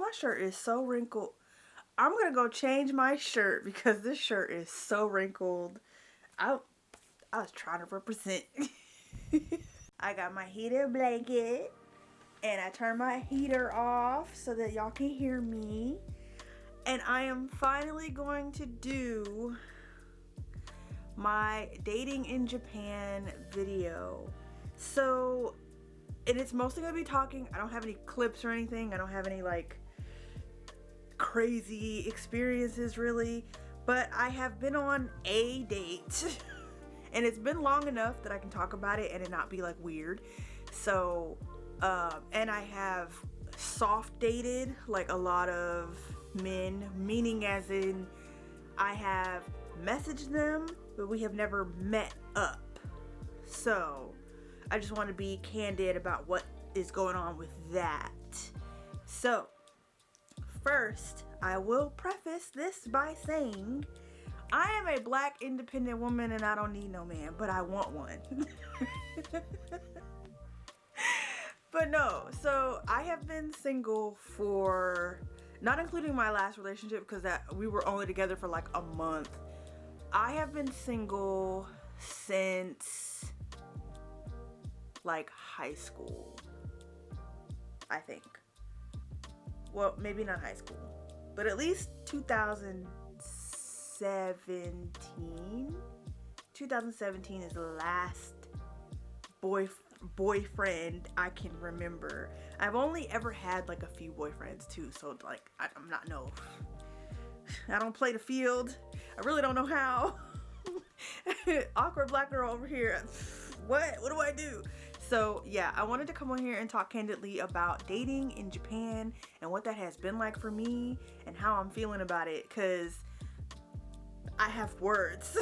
my shirt is so wrinkled. I'm gonna go change my shirt because this shirt is so wrinkled. I was trying to represent. I got my heater blanket and I turned my heater off so that y'all can hear me. And I am finally going to do my dating in Japan video. So, and it's mostly gonna be talking. I don't have any clips or anything. I don't have any like crazy experiences really, but I have been on a date and it's been long enough that I can talk about it and it not be like weird. So, and I have soft dated like a lot of men, meaning as in I have messaged them, but we have never met up. So I just want to be candid about what is going on with that. So first, I will preface this by saying I am a black independent woman and I don't need no man, but I want one. But no, so I have been single for, not including my last relationship because that we were only together for like a month. I have been single since like high school, I think. Well, maybe not high school, but at least 2017. 2017 is the last boyfriend I can remember. I've only ever had like a few boyfriends too, so like I don't play the field. I really don't know how. Awkward black girl over here. What do I do? So yeah, I wanted to come on here and talk candidly about dating in Japan and what that has been like for me and how I'm feeling about it, because I have words.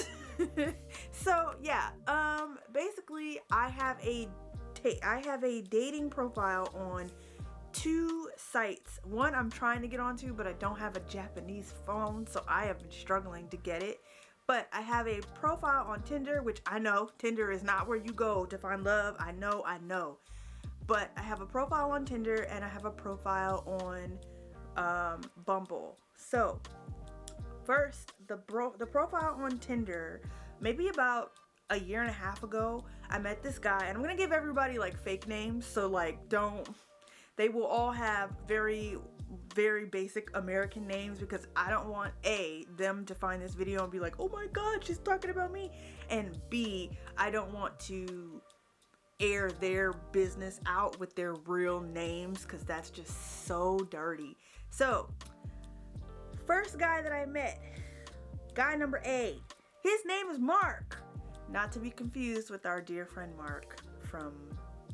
So yeah, basically I have a dating profile on 2 sites. One I'm trying to get onto, but I don't have a Japanese phone, so I have been struggling to get it. But I have a profile on Tinder, which I know Tinder is not where you go to find love. I know. But I have a profile on Tinder and I have a profile on Bumble. So first, the profile on Tinder, maybe about a year and a half ago, I met this guy, and I'm gonna give everybody like fake names, so like they will all have very basic American names, because I don't want them to find this video and be like, oh my god, she's talking about me, and B, I don't want to air their business out with their real names because that's just so dirty. So first guy that I met, guy number A, his name is Mark, not to be confused with our dear friend Mark from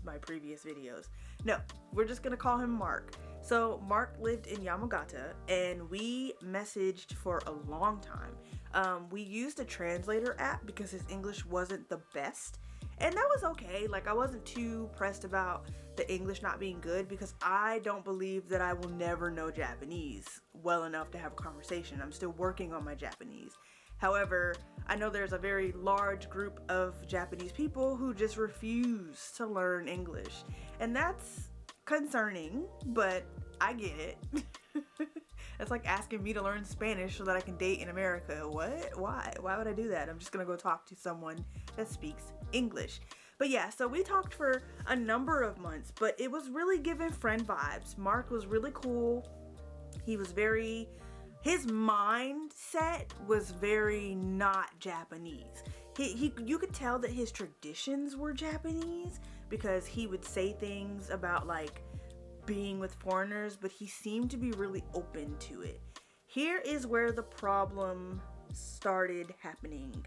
my previous videos. No, we're just gonna call him Mark. So Mark lived in Yamagata and we messaged for a long time. We used a translator app because his English wasn't the best, and that was okay. Like, I wasn't too pressed about the English not being good because I don't believe that I will never know Japanese well enough to have a conversation. I'm still working on my Japanese. However, I know there's a very large group of Japanese people who just refuse to learn English. And that's concerning, but I get it. It's like asking me to learn Spanish so that I can date in America. What? Why? Why would I do that? I'm just gonna go talk to someone that speaks English. But yeah, so we talked for a number of months, but it was really giving friend vibes. Mark was really cool. He was his mindset was very not Japanese. You could tell that his traditions were Japanese because he would say things about like being with foreigners, but he seemed to be really open to it. Here is where the problem started happening.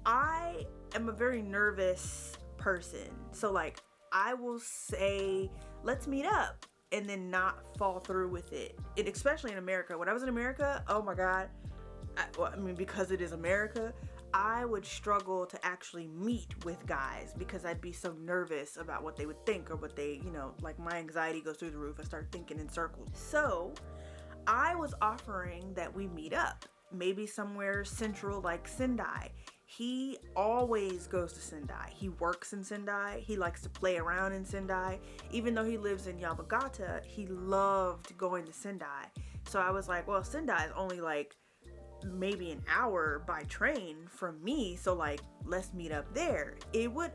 I am a very nervous person. So like, I will say, let's meet up, and then not fall through with it. Especially in America. When I was in America, oh my god, because it is America, I would struggle to actually meet with guys because I'd be so nervous about what they would think or what they, like my anxiety goes through the roof. I start thinking in circles. So I was offering that we meet up, maybe somewhere central like Sendai. he always goes to Sendai. He works in Sendai. He likes to play around in Sendai. Even though he lives in Yamagata, he loved going to Sendai. So I was like, well, Sendai is only like maybe an hour by train from me, so like, let's meet up there. It would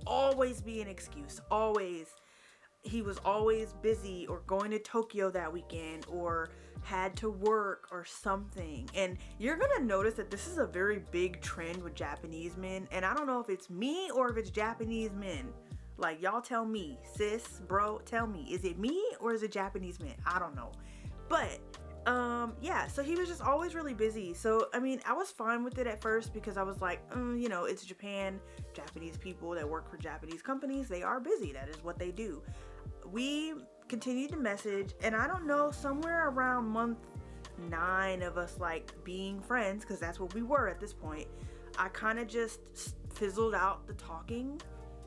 always be an excuse. Always. He was always busy or going to Tokyo that weekend or had to work or something. And you're gonna notice that this is a very big trend with Japanese men, and I don't know if it's me or if it's Japanese men. Like, y'all tell me, sis, bro, tell me, is it me or is it Japanese men? I don't know. But yeah, so he was just always really busy. So I mean, I was fine with it at first because I was like, you know, it's Japan. Japanese people that work for Japanese companies, they are busy. That is what they do. We continued to message, and I don't know, somewhere around month 9 of us like being friends, because that's what we were at this point, I kind of just fizzled out the talking.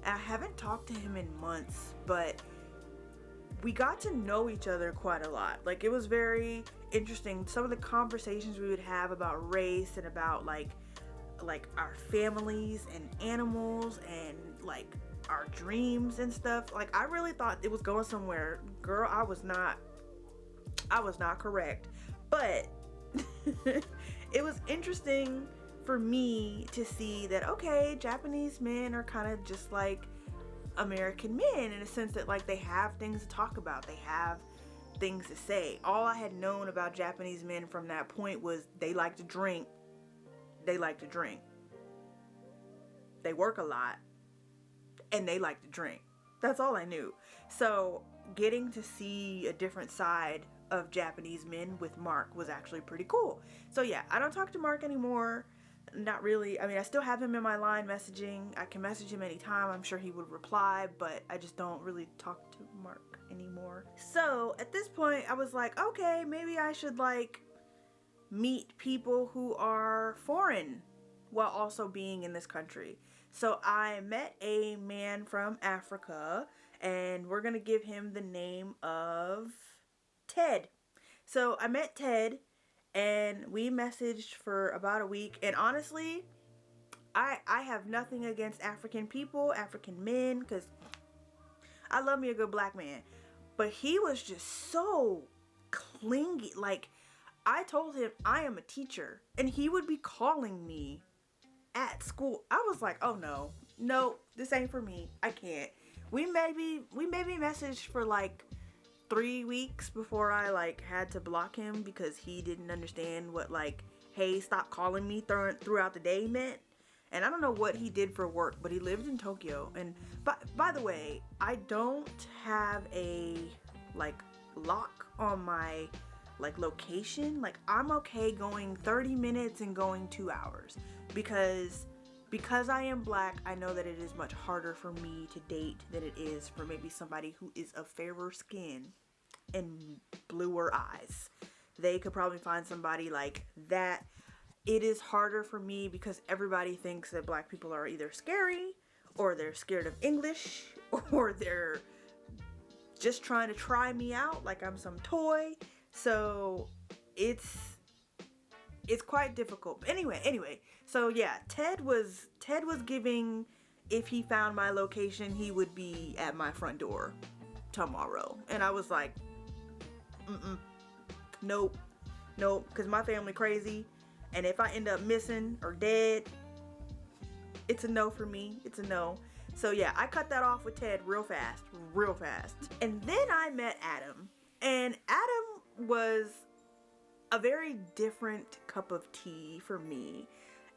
I haven't talked to him in months, but we got to know each other quite a lot. Like, it was very interesting. Some of the conversations we would have about race and about like our families and animals and like our dreams and stuff. Like, I really thought it was going somewhere. Girl, I was not correct. But it was interesting for me to see that, okay, Japanese men are kind of just like American men in a sense that like they have things to talk about. They have things to say. All I had known about Japanese men from that point was they like to drink. They like to drink. They work a lot. And they like to drink. That's all I knew. So getting to see a different side of Japanese men with Mark was actually pretty cool. So yeah, I don't talk to Mark anymore. Not really. I mean, I still have him in my line messaging. I can message him anytime. I'm sure he would reply, but I just don't really talk to Mark anymore. So at this point, I was like, okay, maybe I should like meet people who are foreign while also being in this country. So I met a man from Africa, and we're gonna give him the name of Ted. So I met Ted, and we messaged for about a week, and honestly, I have nothing against African people, African men, because I love me a good black man, but he was just so clingy. Like, I told him I am a teacher, and he would be calling me at school. I was like, oh no, this ain't for me. I can't. We maybe messaged for like 3 weeks before I like had to block him because he didn't understand what like, hey, stop calling me throughout the day meant. And I don't know what he did for work, but he lived in Tokyo. And by the way, I don't have a like lock on my like location. Like, I'm okay going 30 minutes and going 2 hours because I am black. I know that it is much harder for me to date than it is for maybe somebody who is of fairer skin and bluer eyes. They could probably find somebody like that. It is harder for me because everybody thinks that black people are either scary or they're scared of English or they're just trying to try me out like I'm some toy. So it's quite difficult. But anyway, so yeah, Ted was giving, if he found my location, he would be at my front door tomorrow. And I was like, nope, because my family crazy, and if I end up missing or dead, it's a no for me. It's a no. So yeah, I cut that off with Ted real fast. And then I met Adam, and Adam was a very different cup of tea for me.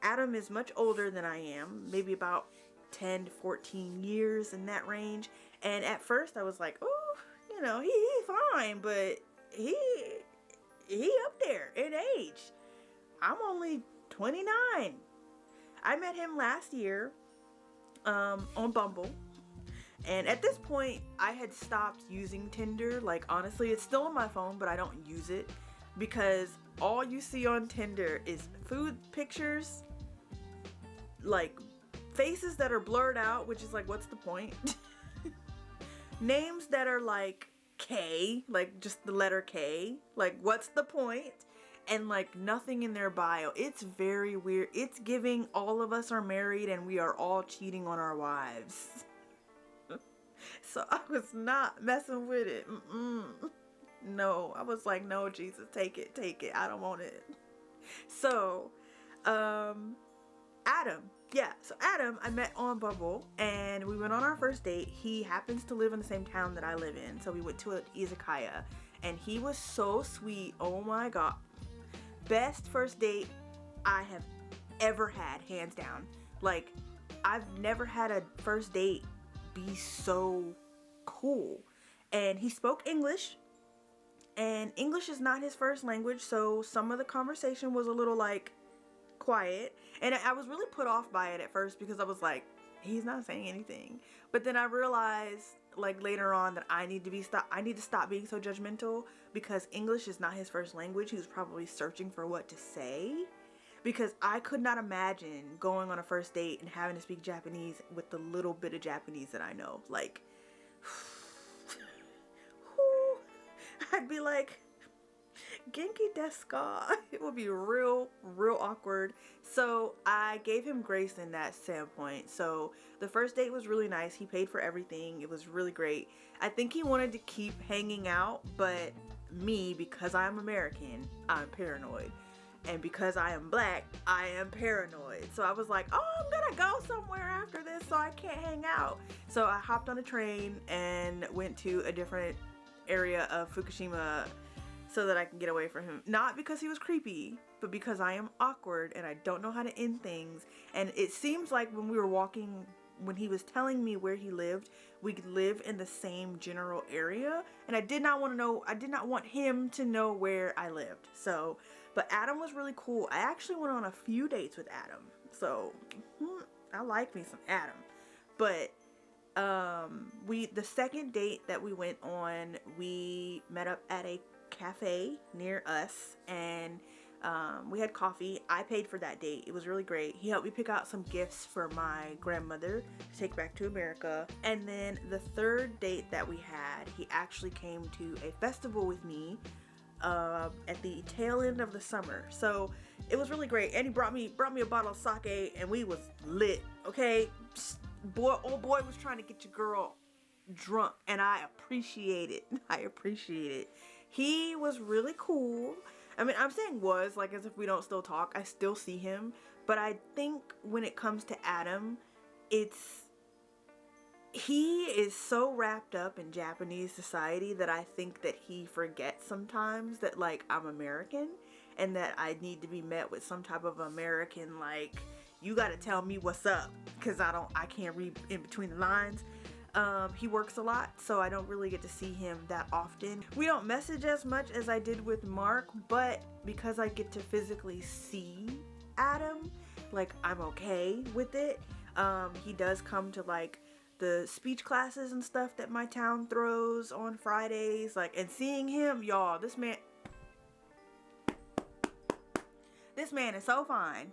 Adam is much older than I am, maybe about 10 to 14 years in that range. And at first I was like, oh, you know, he's fine, but he up there in age. I'm only 29. I met him last year on Bumble. And at this point, I had stopped using Tinder. Like, honestly, it's still on my phone, but I don't use it because all you see on Tinder is food pictures, like faces that are blurred out, which is like, what's the point? Names that are like K, like just the letter K, like what's the point? and like nothing in their bio. It's very weird. It's giving all of us are married and we are all cheating on our wives. So I was not messing with it. No, I was like, no, Jesus, take it. I don't want it. So, Adam. Yeah, so Adam, I met on Bumble, and we went on our first date. He happens to live in the same town that I live in, so we went to an izakaya, and he was so sweet. Oh my god. Best first date I have ever had, hands down. Like, I've never had a first date be so cool. And he spoke English, and English is not his first language, so some of the conversation was a little like quiet, and I was really put off by it at first because I was like, he's not saying anything. But then I realized like later on that I need to stop being so judgmental, because English is not his first language. He was probably searching for what to say, because I could not imagine going on a first date and having to speak Japanese with the little bit of Japanese that I know. Like I'd be like, Genki desu ka? It would be real awkward. So I gave him grace in that standpoint. So the first date was really nice. He paid for everything. It was really great. I think he wanted to keep hanging out, but me, because I'm American, I'm paranoid. And because I am black, I am paranoid. So I was like, oh, I'm gonna go somewhere after this, so I can't hang out. So I hopped on a train and went to a different area of Fukushima so that I can get away from him. Not because he was creepy, but because I am awkward and I don't know how to end things. And it seems like when we were walking, when he was telling me where he lived, we live in the same general area, and I did not want him to know where I lived. So, but Adam was really cool. I actually went on a few dates with Adam. So, I like me some Adam. But the second date that we went on, we met up at a cafe near us, and we had coffee. I paid for that date. It was really great. He helped me pick out some gifts for my grandmother to take back to America. And then the third date that we had, he actually came to a festival with me at the tail end of the summer. So it was really great. And he brought me a bottle of sake, and we was lit. Okay, old boy was trying to get your girl drunk, and I appreciate it. He was really cool. I mean, I'm saying was, like, as if we don't still talk. I still see him. But I think when it comes to Adam, he is so wrapped up in Japanese society that I think that he forgets sometimes that, like, I'm American, and that I need to be met with some type of American, like, you gotta tell me what's up, because I can't read in between the lines. He works a lot, so I don't really get to see him that often. We don't message as much as I did with Mark, but because I get to physically see Adam, like, I'm okay with it. He does come to, like, the speech classes and stuff that my town throws on Fridays, like, and seeing him, y'all, this man is so fine.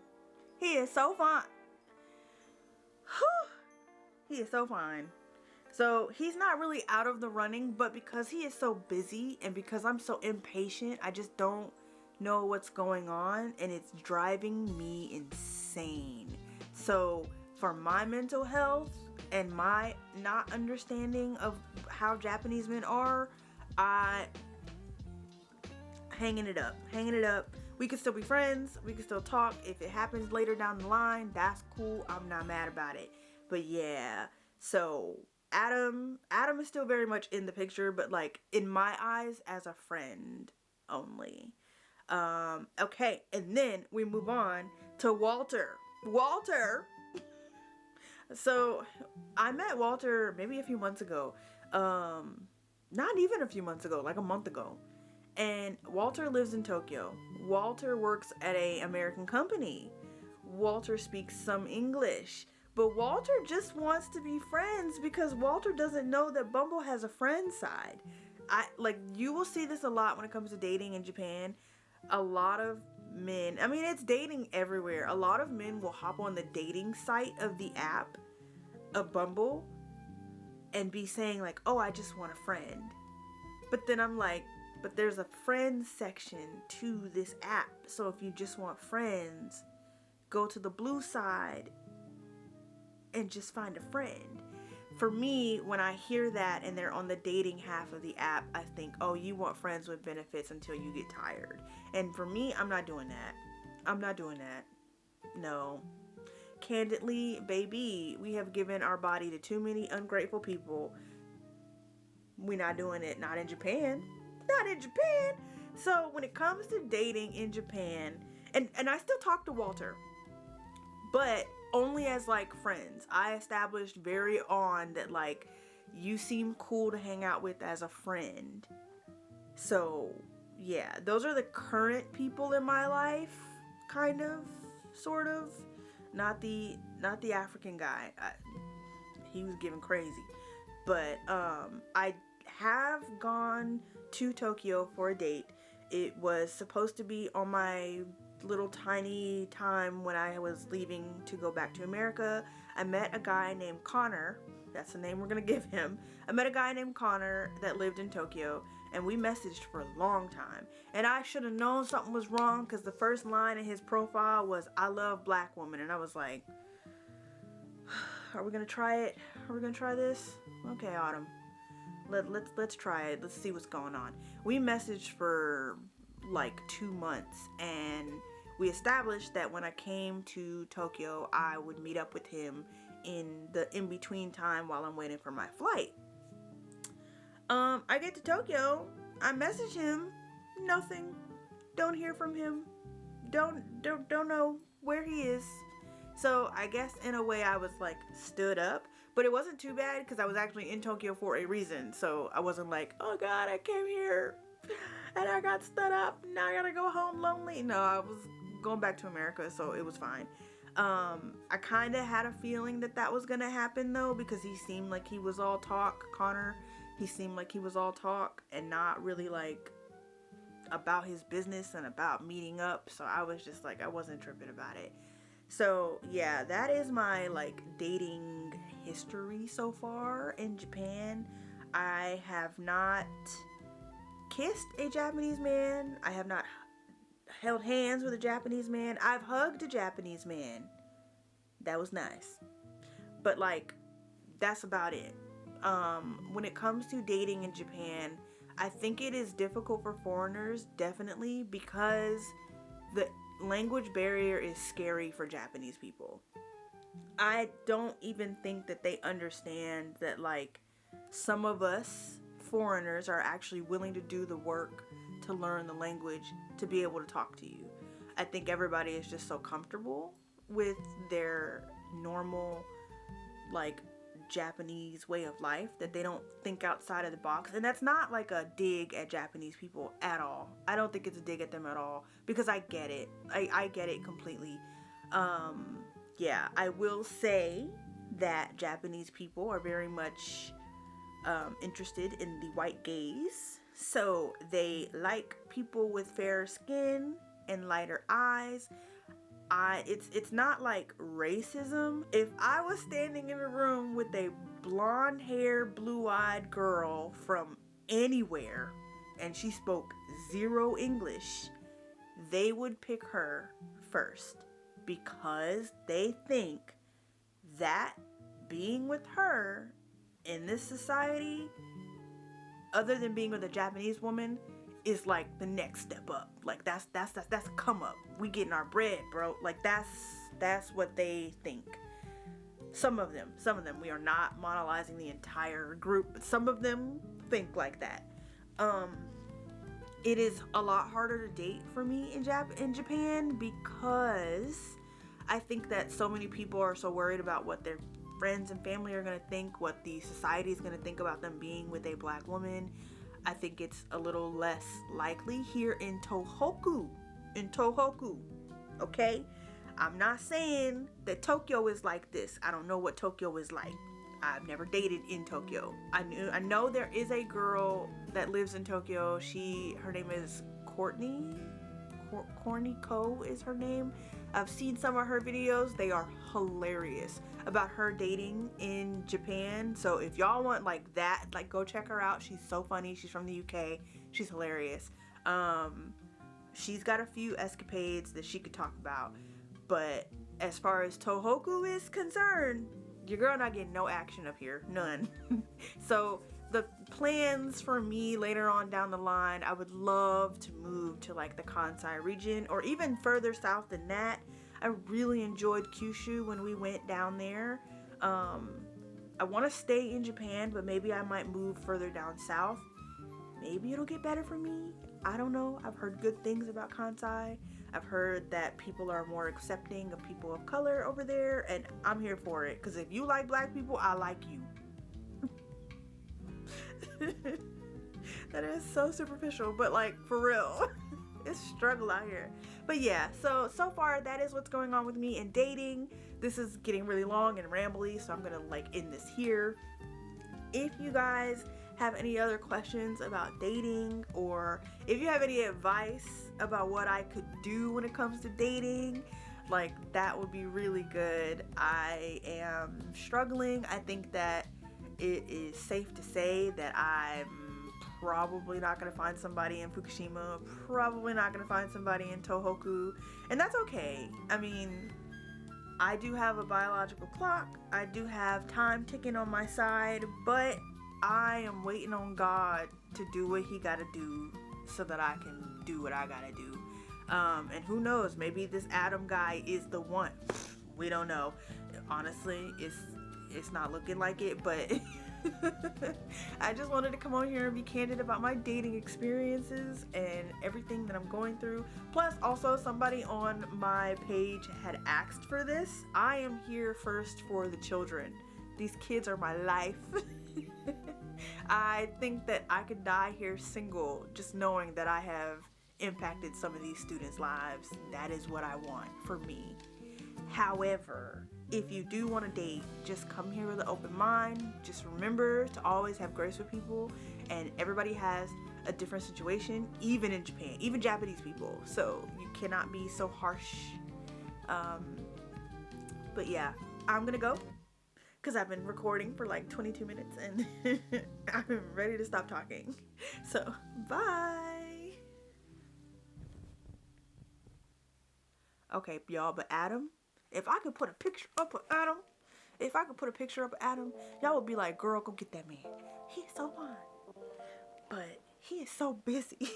He is so fine. He is so fine. So he's not really out of the running, but because he is so busy and because I'm so impatient, I just don't know what's going on, and it's driving me insane. So for my mental health and my not understanding of how Japanese men are, hanging it up. We can still be friends. We can still talk. If it happens later down the line, that's cool. I'm not mad about it. But yeah, so Adam is still very much in the picture, but, like, in my eyes, as a friend only. Okay, and then we move on to Walter. So I met Walter maybe a few months ago. Not even a few months ago, like a month ago. And Walter lives in Tokyo. Walter works at an American company. Walter speaks some English. But Walter just wants to be friends because Walter doesn't know that Bumble has a friend side. You will see this a lot when it comes to dating in Japan. A lot of men, I mean, it's dating everywhere. A lot of men will hop on the dating site of the app, of Bumble, and be saying, like, oh, I just want a friend. But then I'm like, but there's a friends section to this app. So if you just want friends, go to the blue side and just find a friend. For me, when I hear that and they're on the dating half of the app, I think, oh, you want friends with benefits until you get tired. And for me, I'm not doing that. I'm not doing that. No. Candidly, baby, we have given our body to too many ungrateful people. We're not doing it. Not in Japan. Not in Japan. So when it comes to dating in Japan, and I still talk to Walter, but only as like friends. I established very on that like you seem cool to hang out with as a friend. So yeah, those are the current people in my life, kind of, sort of. Not the African guy. He was getting crazy. But I have gone to Tokyo for a date. It was supposed to be on my little tiny time when I was leaving to go back to America. I met a guy named Connor. That's the name we're gonna give him. I met a guy named Connor that lived in Tokyo, and we messaged for a long time. And I should have known something was wrong because the first line in his profile was, "I love black women." And I was like, are we gonna try it? Are we gonna try this? Okay, Autumn. Let's try it. Let's see what's going on. We messaged for like 2 months, and we established that when I came to Tokyo, I would meet up with him in the in-between time while I'm waiting for my flight. I get to Tokyo, I message him, nothing. Don't hear from him. Don't know where he is. So I guess in a way I was like stood up, but it wasn't too bad because I was actually in Tokyo for a reason. So I wasn't like, oh God, I came here and I got stood up. Now I gotta go home lonely. No, I was going back to America, so it was fine. I kind of had a feeling that was gonna happen though, because he seemed like he was all talk. Connor, he seemed like he was all talk and not really like about his business and about meeting up. So I was just like, I wasn't tripping about it. So yeah, that is my like dating history so far in Japan. I have not kissed a Japanese man. I have not held hands with a Japanese man. I've hugged a Japanese man. That was nice. But like, that's about it. When it comes to dating in Japan, I think it is difficult for foreigners, definitely, because the language barrier is scary for Japanese people. I don't even think that they understand that like some of us foreigners are actually willing to do the work to learn the language to be able to talk to you. I think everybody is just so comfortable with their normal like Japanese way of life that they don't think outside of the box. And that's not like a dig at Japanese people at all. I don't think it's a dig at them at all, because I get it. I get it completely. Yeah, I will say that Japanese people are very much interested in the white gaze. So they like people with fairer skin and lighter eyes. It's not like racism. If I was standing in a room with a blonde haired, blue-eyed girl from anywhere and she spoke zero English, they would pick her first, because they think that being with her in this society, other than being with a Japanese woman, is like the next step up. Like that's a come up. We getting our bread, bro. Like that's what they think. Some of them. We are not monolizing the entire group, but some of them think like that. It is a lot harder to date for me in Japan, because I think that so many people are so worried about what their friends and family are going to think, what the society is going to think about them being with a black woman. I think it's a little less likely here in Tohoku. Okay? I'm not saying that Tokyo is like this. I don't know what Tokyo is like. I've never dated in Tokyo. I know there is a girl that lives in Tokyo. Her name is Courtney Ko is her name. I've seen some of her videos. They are hilarious about her dating in Japan. So if y'all want like that, like go check her out. She's so funny. She's from the UK. She's hilarious. She's got a few escapades that she could talk about. But as far as Tohoku is concerned, your girl not getting no action up here. None. So the plans for me later on down the line, I would love to move to like the Kansai region or even further south than that. I really enjoyed Kyushu when we went down there. I want to stay in Japan, but maybe I might move further down south. Maybe it'll get better for me. I don't know. I've heard good things about Kansai. I've heard that people are more accepting of people of color over there, and I'm here for it. Because if you like black people, I like you. That is so superficial, but like for real. It's struggle out here. But yeah, so far that is what's going on with me in dating. This is getting really long and rambly, so I'm gonna like end this here. If you guys have any other questions about dating, or if you have any advice about what I could do when it comes to dating, like that would be really good. I am struggling. I think that it is safe to say that I'm probably not going to find somebody in Fukushima, probably not going to find somebody in Tohoku, and that's okay. I mean, I do have a biological clock, I do have time ticking on my side, but I am waiting on God to do what he got to do so that I can do what I got to do. And who knows, maybe this Adam guy is the one. We don't know. Honestly, it's not looking like it, but I just wanted to come on here and be candid about my dating experiences and everything that I'm going through. Plus, also somebody on my page had asked for this. I am here first for the children. These kids are my life. I think that I could die here single, just knowing that I have impacted some of these students' lives. That is what I want for me. However, if you do want to date, just come here with an open mind. Just remember to always have grace with people, and everybody has a different situation, even in Japan, even Japanese people. So you cannot be so harsh. But yeah, I'm gonna go because I've been recording for like 22 minutes and I'm ready to stop talking. So bye. Okay, y'all, but Adam, if I could put a picture up of Adam, y'all would be like, girl, go get that man. He is so fine. But he is so busy. He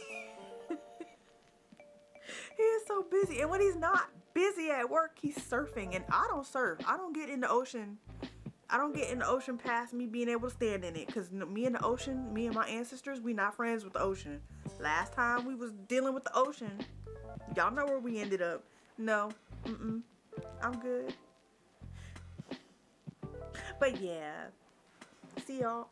is so busy. And when he's not busy at work, he's surfing. And I don't surf. I don't get in the ocean past me being able to stand in it. Because me and the ocean, me and my ancestors, we not friends with the ocean. Last time we was dealing with the ocean, y'all know where we ended up. No. I'm good. But yeah. See y'all.